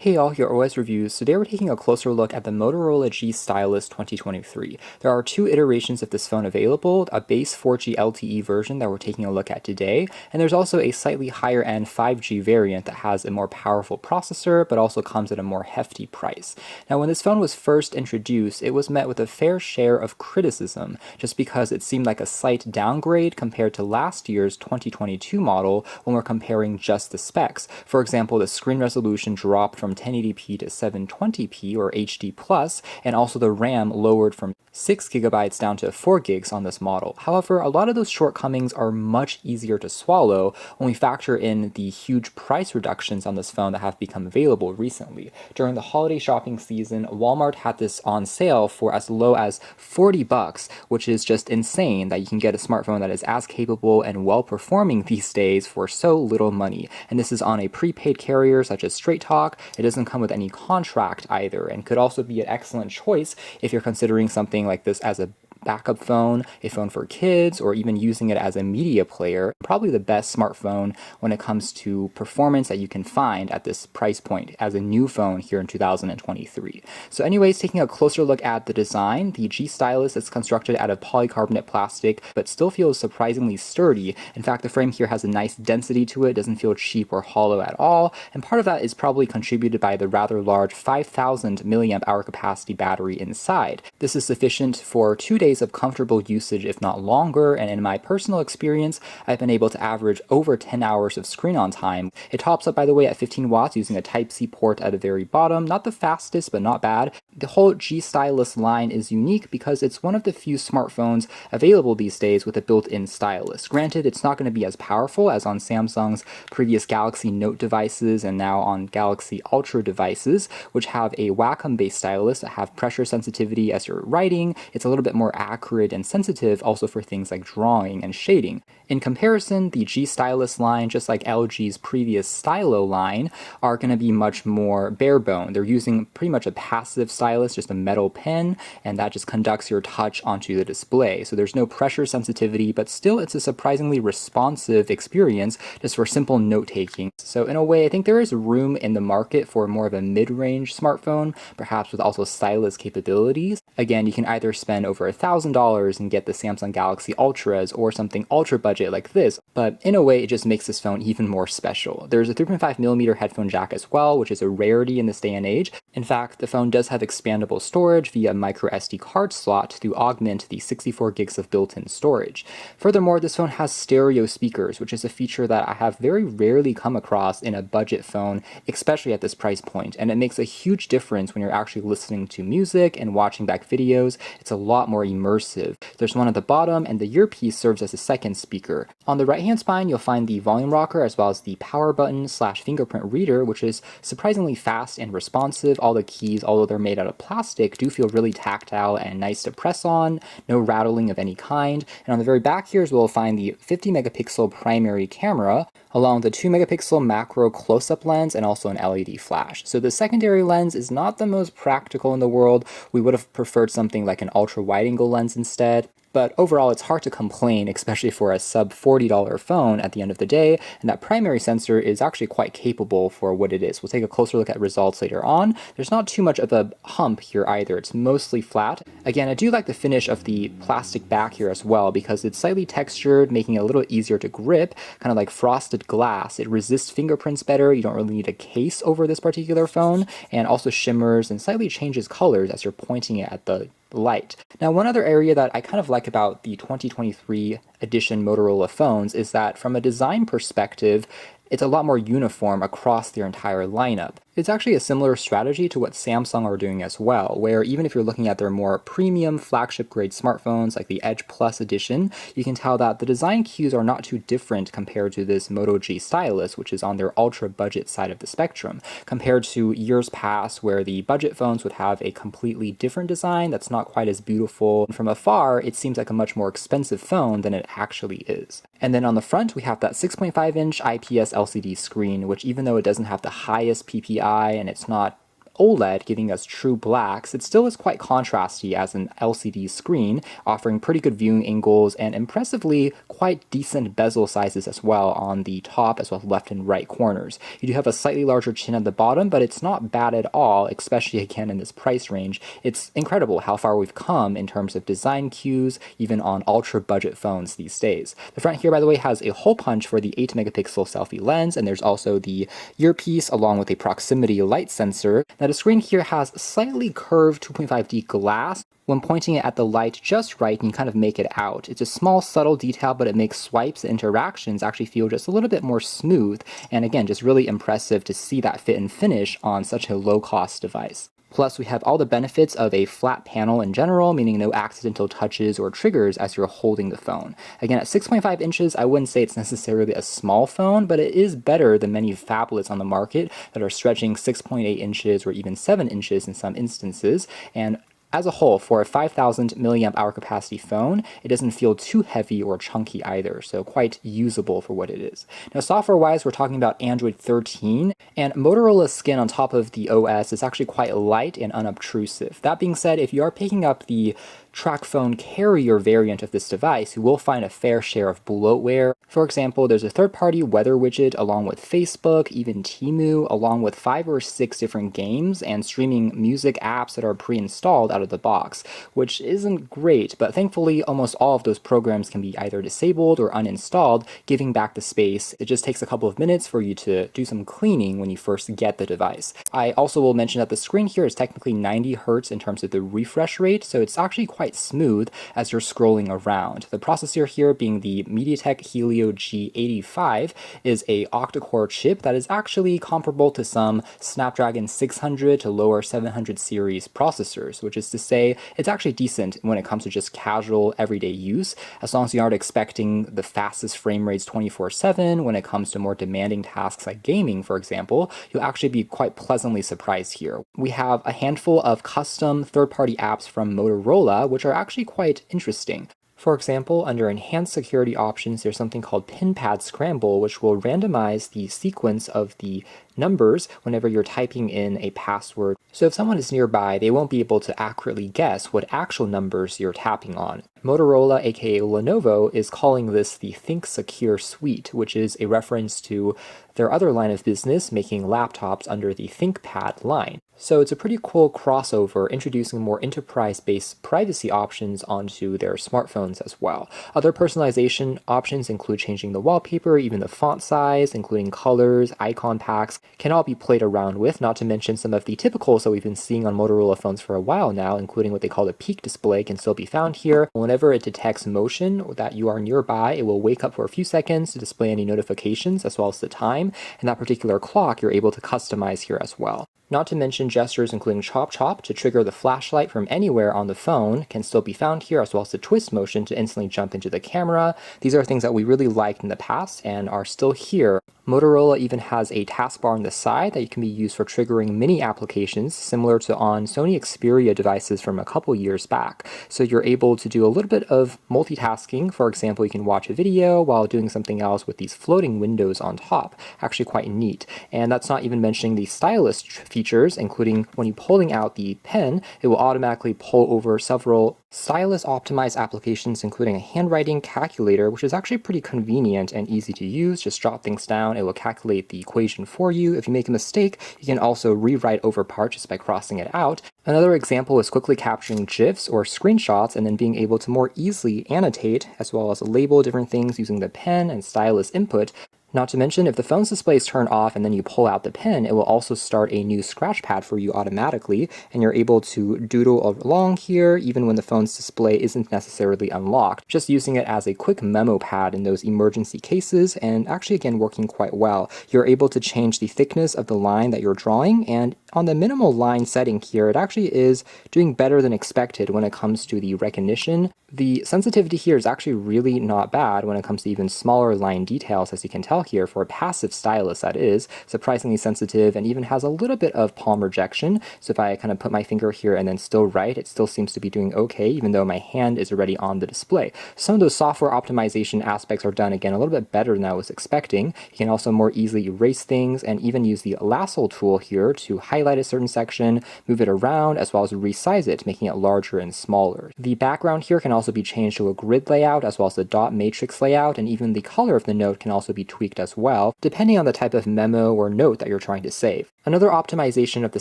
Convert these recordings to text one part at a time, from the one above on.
Hey all, your OS reviews. Today we're taking a closer look at the Motorola G Stylus 2023. There are two iterations of this phone available, a base 4G LTE version that we're taking a look at today, and there's also a slightly higher end 5G variant that has a more powerful processor, but also comes at a more hefty price. Now when this phone was first introduced, it was met with a fair share of criticism, just because it seemed like a slight downgrade compared to last year's 2022 model when we're comparing just the specs. For example, the screen resolution dropped from 1080p to 720p or HD+, and also the RAM lowered from 6 gigabytes down to 4 gigs on this model. However, a lot of those shortcomings are much easier to swallow when we factor in the huge price reductions on this phone that have become available recently. During the holiday shopping season, Walmart had this on sale for as low as $40, which is just insane that you can get a smartphone that is as capable and well-performing these days for so little money. And this is on a prepaid carrier such as Straight Talk. It doesn't come with any contract either, and could also be an excellent choice if you're considering something like this as a backup phone, a phone for kids, or even using it as a media player. Probably the best smartphone when it comes to performance that you can find at this price point as a new phone here in 2023. So anyways, taking a closer look at the design, the G Stylus is constructed out of polycarbonate plastic, but still feels surprisingly sturdy. In fact, the frame here has a nice density to it, doesn't feel cheap or hollow at all, and part of that is probably contributed by the rather large 5,000 milliamp hour capacity battery inside. This is sufficient for 2 days of comfortable usage, if not longer, and in my personal experience, I've been able to average over 10 hours of screen on time. It tops up, by the way, at 15 watts using a Type-C port at the very bottom. Not the fastest, but not bad. The whole G Stylus line is unique because it's one of the few smartphones available these days with a built-in stylus. Granted, it's not going to be as powerful as on Samsung's previous Galaxy Note devices and now on Galaxy Ultra devices, which have a Wacom-based stylus that have pressure sensitivity as you're writing. It's a little bit more accurate and sensitive also for things like drawing and shading. In comparison, the G Stylus line, just like LG's previous Stylo line, are going to be much more bare bone. They're using pretty much a passive stylus, just a metal pen, and that just conducts your touch onto the display. So there's no pressure sensitivity, but still it's a surprisingly responsive experience just for simple note-taking. So in a way, I think there is room in the market for more of a mid-range smartphone, perhaps with also stylus capabilities. Again, you can either spend over $1,000 and get the Samsung Galaxy Ultras or something ultra budget like this, but in a way it just makes this phone even more special. There's a 3.5mm headphone jack as well, which is a rarity in this day and age. In fact, the phone does have expandable storage via a micro SD card slot to augment the 64 gigs of built-in storage. Furthermore, this phone has stereo speakers, which is a feature that I have very rarely come across in a budget phone, especially at this price point, and it makes a huge difference when you're actually listening to music and watching back videos. It's a lot more immersive. There's one at the bottom, and the earpiece serves as a second speaker. On the right-hand spine, you'll find the volume rocker as well as the power button / fingerprint reader, which is surprisingly fast and responsive. All the keys, although they're made out of plastic, do feel really tactile and nice to press on, no rattling of any kind. And on the very back here, we'll find the 50 megapixel primary camera, along with a 2 megapixel macro close-up lens and also an LED flash. So the secondary lens is not the most practical in the world. We would have preferred something like an ultra wide-angle lens instead. But overall, it's hard to complain, especially for a sub $40 phone at the end of the day, and that primary sensor is actually quite capable for what it is. We'll take a closer look at results later on. There's not too much of a hump here either. It's mostly flat. Again, I do like the finish of the plastic back here as well because it's slightly textured, making it a little easier to grip, kind of like frosted glass. It resists fingerprints better. You don't really need a case over this particular phone, and also shimmers and slightly changes colors as you're pointing it at the light. Now, one other area that I kind of like about the 2023 edition Motorola phones is that from a design perspective, it's a lot more uniform across their entire lineup. It's actually a similar strategy to what Samsung are doing as well, where even if you're looking at their more premium flagship-grade smartphones like the Edge Plus edition, you can tell that the design cues are not too different compared to this Moto G Stylus, which is on their ultra-budget side of the spectrum, compared to years past where the budget phones would have a completely different design that's not quite as beautiful. From afar, it seems like a much more expensive phone than it actually is. And then on the front, we have that 6.5-inch IPS LCD screen, which even though it doesn't have the highest PPI and it's not OLED, giving us true blacks, it still is quite contrasty as an LCD screen, offering pretty good viewing angles and impressively quite decent bezel sizes as well on the top as well as left and right corners. You do have a slightly larger chin at the bottom, but it's not bad at all, especially again in this price range. It's incredible how far we've come in terms of design cues, even on ultra budget phones these days. The front here, by the way, has a hole punch for the 8 megapixel selfie lens, and there's also the earpiece along with a proximity light sensor. Now the screen here has slightly curved 2.5D glass. When pointing it at the light just right, you can kind of make it out. It's a small, subtle detail, but it makes swipes and interactions actually feel just a little bit more smooth, and again, just really impressive to see that fit and finish on such a low-cost device. Plus, we have all the benefits of a flat panel in general, meaning no accidental touches or triggers as you're holding the phone. Again, at 6.5 inches, I wouldn't say it's necessarily a small phone, but it is better than many phablets on the market that are stretching 6.8 inches or even 7 inches in some instances, and as a whole, for a 5,000 milliamp hour capacity phone, it doesn't feel too heavy or chunky either, so quite usable for what it is. Now, software-wise, we're talking about Android 13, and Motorola's skin on top of the OS is actually quite light and unobtrusive. That being said, if you are picking up the Tracfone carrier variant of this device, you will find a fair share of bloatware. For example, there's a third-party weather widget along with Facebook, even Temu, along with 5 or 6 different games and streaming music apps that are pre-installed out of the box, which isn't great, but thankfully almost all of those programs can be either disabled or uninstalled, giving back the space. It just takes a couple of minutes for you to do some cleaning when you first get the device. I also will mention that the screen here is technically 90 Hz in terms of the refresh rate, so it's actually quite smooth as you're scrolling around. The processor here, being the MediaTek Helio G85, is a octa-core chip that is actually comparable to some Snapdragon 600 to lower 700 series processors, which is to say it's actually decent when it comes to just casual everyday use, as long as you aren't expecting the fastest frame rates 24/7. When it comes to more demanding tasks like gaming, for example, you'll actually be quite pleasantly surprised here. We have a handful of custom third-party apps from Motorola, which are actually quite interesting. For example, under Enhanced Security Options, there's something called PinPad Scramble, which will randomize the sequence of the numbers whenever you're typing in a password. So if someone is nearby, they won't be able to accurately guess what actual numbers you're tapping on. Motorola, aka Lenovo, is calling this the Think Secure Suite, which is a reference to their other line of business, making laptops under the ThinkPad line. So it's a pretty cool crossover, introducing more enterprise-based privacy options onto their smartphones as well. Other personalization options include changing the wallpaper, even the font size, including colors, icon packs, can all be played around with, not to mention some of the typicals that we've been seeing on Motorola phones for a while now, including what they call the peak display can still be found here. Whenever it detects motion that you are nearby, it will wake up for a few seconds to display any notifications as well as the time, and that particular clock you're able to customize here as well. Not to mention gestures including chop chop to trigger the flashlight from anywhere on the phone can still be found here, as well as the twist motion to instantly jump into the camera. These are things that we really liked in the past and are still here. Motorola even has a taskbar on the side that can be used for triggering mini applications similar to on Sony Xperia devices from a couple years back. So you're able to do a little bit of multitasking. For example, you can watch a video while doing something else with these floating windows on top. Actually quite neat. And that's not even mentioning the stylus features, including when you're pulling out the pen, it will automatically pull over several stylus optimized applications, including a handwriting calculator, which is actually pretty convenient and easy to use. Just drop things down, it will calculate the equation for you. If you make a mistake, you can also rewrite over part just by crossing it out. Another example is quickly capturing GIFs or screenshots and then being able to more easily annotate as well as label different things using the pen and stylus input. Not to mention, if the phone's display is turned off and then you pull out the pen, it will also start a new scratch pad for you automatically, and you're able to doodle along here even when the phone's display isn't necessarily unlocked, just using it as a quick memo pad in those emergency cases, and actually again working quite well. You're able to change the thickness of the line that you're drawing, and on the minimal line setting here, it actually is doing better than expected when it comes to the recognition. The sensitivity here is actually really not bad when it comes to even smaller line details, as you can tell here. For a passive stylus, that is surprisingly sensitive, and even has a little bit of palm rejection. So if I kind of put my finger here and then still write, it still seems to be doing okay, even though my hand is already on the display. Some of those software optimization aspects are done, again, a little bit better than I was expecting. You can also more easily erase things and even use the lasso tool here to highlight a certain section, move it around, as well as resize it, making it larger and smaller. The background here can also be changed to a grid layout, as well as the dot matrix layout, and even the color of the note can also be tweaked as well, depending on the type of memo or note that you're trying to save. Another optimization of the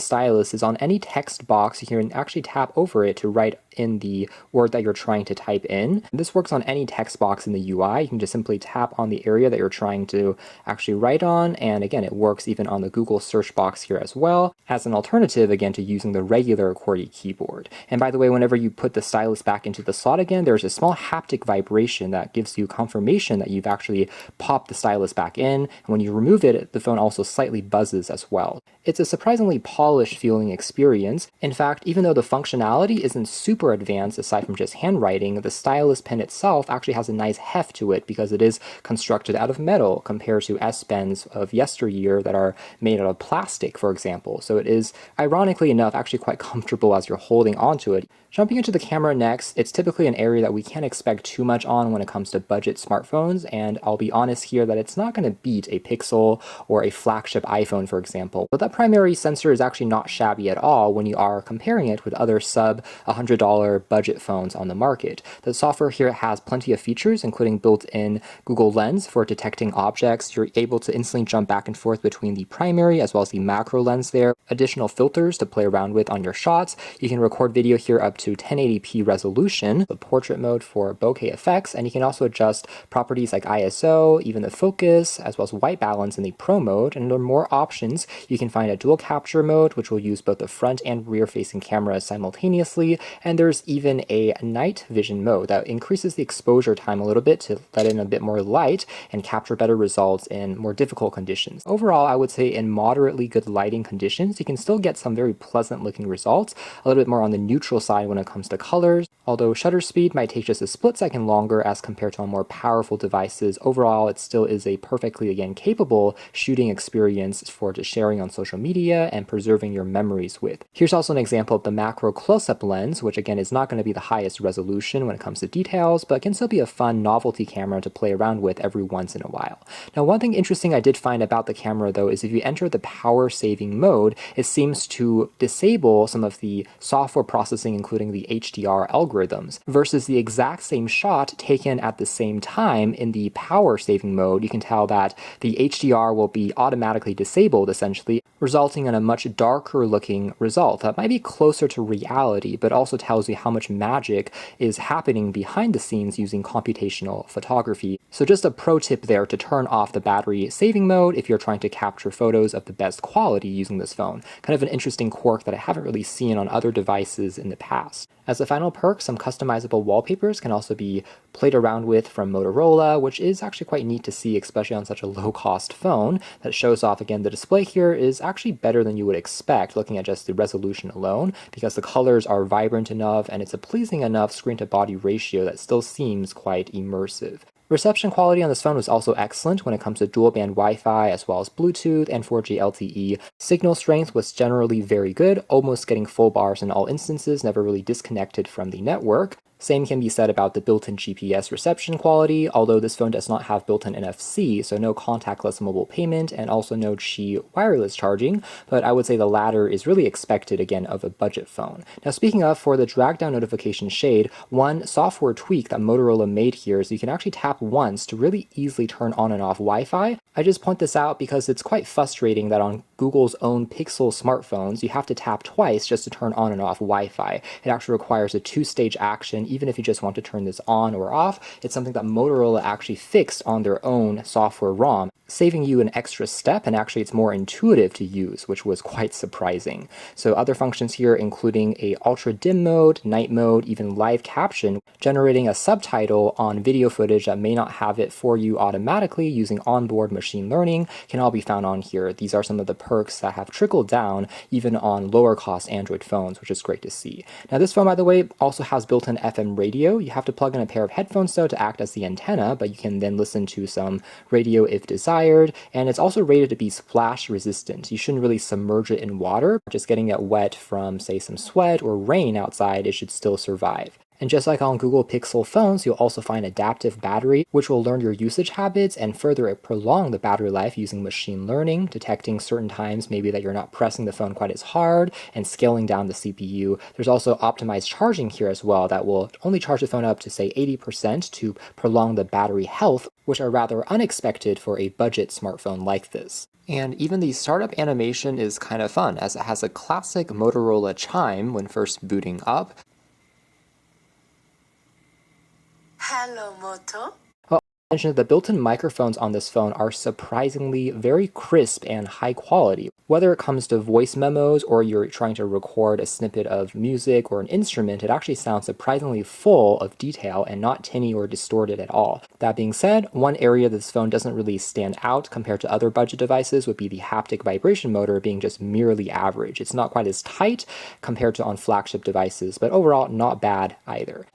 stylus is on any text box, you can actually tap over it to write in the word that you're trying to type in. This works on any text box in the UI. You can just simply tap on the area that you're trying to actually write on, and again, it works even on the Google search box here as well, as an alternative, again, to using the regular QWERTY keyboard. And by the way, whenever you put the stylus back into the slot again, there's a small haptic vibration that gives you confirmation that you've actually popped the stylus back in, and when you remove it, the phone also slightly buzzes as well. It's a surprisingly polished feeling experience. In fact, even though the functionality isn't super advanced aside from just handwriting, the stylus pen itself actually has a nice heft to it because it is constructed out of metal compared to S Pens of yesteryear that are made out of plastic, for example. So it is, ironically enough, actually quite comfortable as you're holding onto it. Jumping into the camera next, it's typically an area that we can't expect too much on when it comes to budget smartphones, and I'll be honest here that it's not going to beat a Pixel or a flagship iPhone, for example. But that primary sensor is actually not shabby at all when you are comparing it with other sub $100 budget phones on the market. The software here has plenty of features, including built-in Google Lens for detecting objects. You're able to instantly jump back and forth between the primary as well as the macro lens there. Additional filters to play around with on your shots. You can record video here up to 1080p resolution, the portrait mode for bokeh effects, and you can also adjust properties like ISO, even the focus, as well as white balance in the Pro mode. And there are more options. You can find a dual capture mode, which will use both the front and rear facing cameras simultaneously, and there's even a night vision mode that increases the exposure time a little bit to let in a bit more light and capture better results in more difficult conditions. Overall, I would say in moderately good lighting conditions, you can still get some very pleasant looking results, a little bit more on the neutral side when it comes to colors, although shutter speed might take just a split second longer as compared to on more powerful devices. Overall, it still is a perfectly, again, capable shooting experience for just sharing on social media and preserving your memories with. Here's also an example of the macro close-up lens, which again is not going to be the highest resolution when it comes to details, but can still be a fun novelty camera to play around with every once in a while. Now, one thing interesting I did find about the camera though is if you enter the power saving mode, it seems to disable some of the software processing, including the HDR algorithms, versus the exact same shot taken at the same time in the power saving mode. You can tell that the HDR will be automatically disabled essentially, resulting in a much darker looking result that might be closer to reality, but also tells you how much magic is happening behind the scenes using computational photography. So just a pro tip there to turn off the battery saving mode if you're trying to capture photos of the best quality using this phone. Kind of an interesting quirk that I haven't really seen on other devices in the past. As a final perk, some customizable wallpapers can also be played around with from Motorola, which is actually quite neat to see, especially on such a low-cost phone that shows off, again, the display here is actually better than you would expect looking at just the resolution alone, because the colors are vibrant enough and it's a pleasing enough screen-to-body ratio that still seems quite immersive. Reception quality on this phone was also excellent when it comes to dual-band Wi-Fi as well as Bluetooth and 4G LTE. Signal strength was generally very good, almost getting full bars in all instances, never really disconnected from the network. Same can be said about the built-in GPS reception quality, although this phone does not have built-in NFC, so no contactless mobile payment and also no Qi wireless charging, but I would say the latter is really expected again of a budget phone. Now speaking of, for the drag down notification shade, one software tweak that Motorola made here is you can actually tap once to really easily turn on and off Wi-Fi. I just point this out because it's quite frustrating that on Google's own Pixel smartphones, you have to tap twice just to turn on and off Wi-Fi. It actually requires a two-stage action, even if you just want to turn this on or off. It's something that Motorola actually fixed on their own software ROM. saving you an extra step, and actually it's more intuitive to use, which was quite surprising. So other functions here including a ultra dim mode, night mode, even live caption, generating a subtitle on video footage that may not have it for you automatically using onboard machine learning can all be found on here. These are some of the perks that have trickled down even on lower cost Android phones, which is great to see. Now this phone, by the way, also has built-in FM radio. You have to plug in a pair of headphones though to act as the antenna, but you can then listen to some radio if desired, and it's also rated to be splash resistant. You shouldn't really submerge it in water. Just getting it wet from, say, some sweat or rain outside, it should still survive. And just like on Google Pixel phones, you'll also find adaptive battery, which will learn your usage habits and further prolong the battery life using machine learning, detecting certain times maybe that you're not pressing the phone quite as hard and scaling down the CPU. There's also optimized charging here as well that will only charge the phone up to say 80% to prolong the battery health, which are rather unexpected for a budget smartphone like this. And even the startup animation is kind of fun, as it has a classic Motorola chime when first booting up. Hello, Moto. The built-in microphones on this phone are surprisingly very crisp and high quality. Whether it comes to voice memos or you're trying to record a snippet of music or an instrument, it actually sounds surprisingly full of detail and not tinny or distorted at all. That being said, one area this phone doesn't really stand out compared to other budget devices would be the haptic vibration motor being just merely average. It's not quite as tight compared to on flagship devices, but overall not bad either.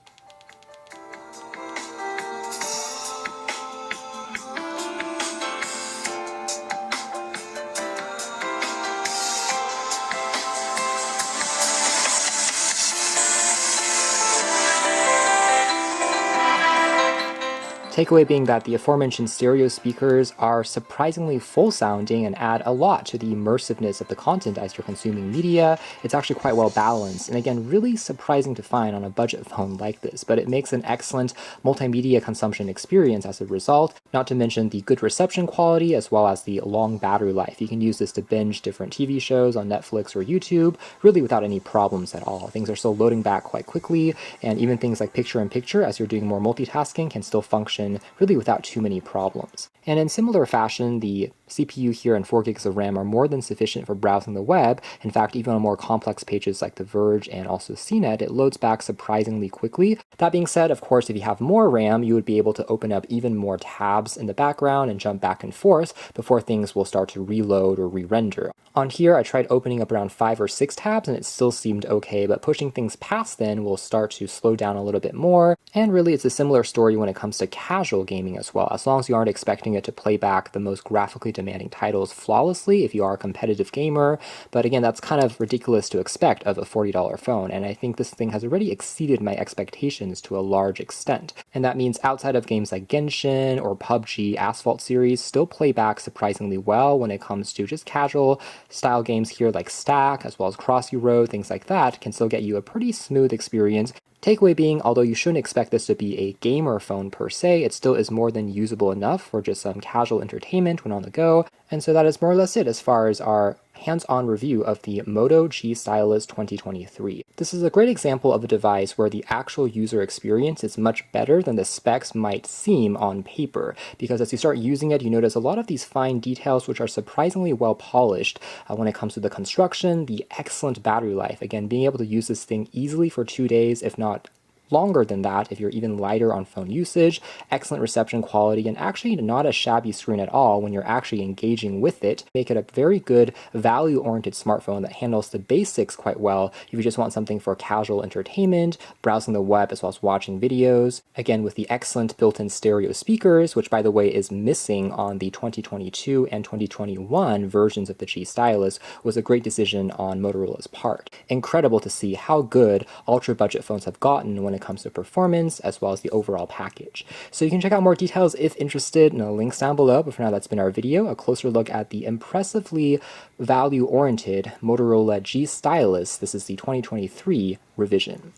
Takeaway being that the aforementioned stereo speakers are surprisingly full sounding and add a lot to the immersiveness of the content as you're consuming media. It's actually quite well balanced, and again, really surprising to find on a budget phone like this, but it makes an excellent multimedia consumption experience as a result, not to mention the good reception quality as well as the long battery life. You can use this to binge different TV shows on Netflix or YouTube, really without any problems at all. Things are still loading back quite quickly, and even things like picture-in-picture as you're doing more multitasking can still function really without too many problems. And in similar fashion, the CPU here and 4 gigs of RAM are more than sufficient for browsing the web. In fact, even on more complex pages like The Verge and also CNET, it loads back surprisingly quickly. That being said, of course, if you have more RAM, you would be able to open up even more tabs in the background and jump back and forth before things will start to reload or re-render. On here, I tried opening up around 5 or 6 tabs and it still seemed okay, but pushing things past then will start to slow down a little bit more. And really, it's a similar story when it comes to casual gaming as well. As long as you aren't expecting it to play back the most graphically demanding titles flawlessly if you are a competitive gamer, but again, that's kind of ridiculous to expect of a $40 phone, and I think this thing has already exceeded my expectations to a large extent. And that means outside of games like Genshin or PUBG, Asphalt series still play back surprisingly well when it comes to just casual style games here like Stack, as well as Cross You Road, things like that can still get you a pretty smooth experience. Takeaway being, although you shouldn't expect this to be a gamer phone per se, it still is more than usable enough for just some casual entertainment when on the go. And so that is more or less it as far as our hands-on review of the Moto G Stylus 2023. This is a great example of a device where the actual user experience is much better than the specs might seem on paper, because as you start using it, you notice a lot of these fine details which are surprisingly well polished when it comes to the construction, the excellent battery life. Again, being able to use this thing easily for 2 days, if not longer than that if you're even lighter on phone usage, excellent reception quality, and actually not a shabby screen at all when you're actually engaging with it. Make it a very good value-oriented smartphone that handles the basics quite well if you just want something for casual entertainment, browsing the web as well as watching videos. Again, with the excellent built-in stereo speakers, which by the way is missing on the 2022 and 2021 versions of the G Stylus, was a great decision on Motorola's part. Incredible to see how good ultra-budget phones have gotten when it comes to performance as well as the overall package. So you can check out more details if interested in the links down below, but for now that's been our video, a closer look at the impressively value-oriented Motorola G Stylus. This is the 2023 revision.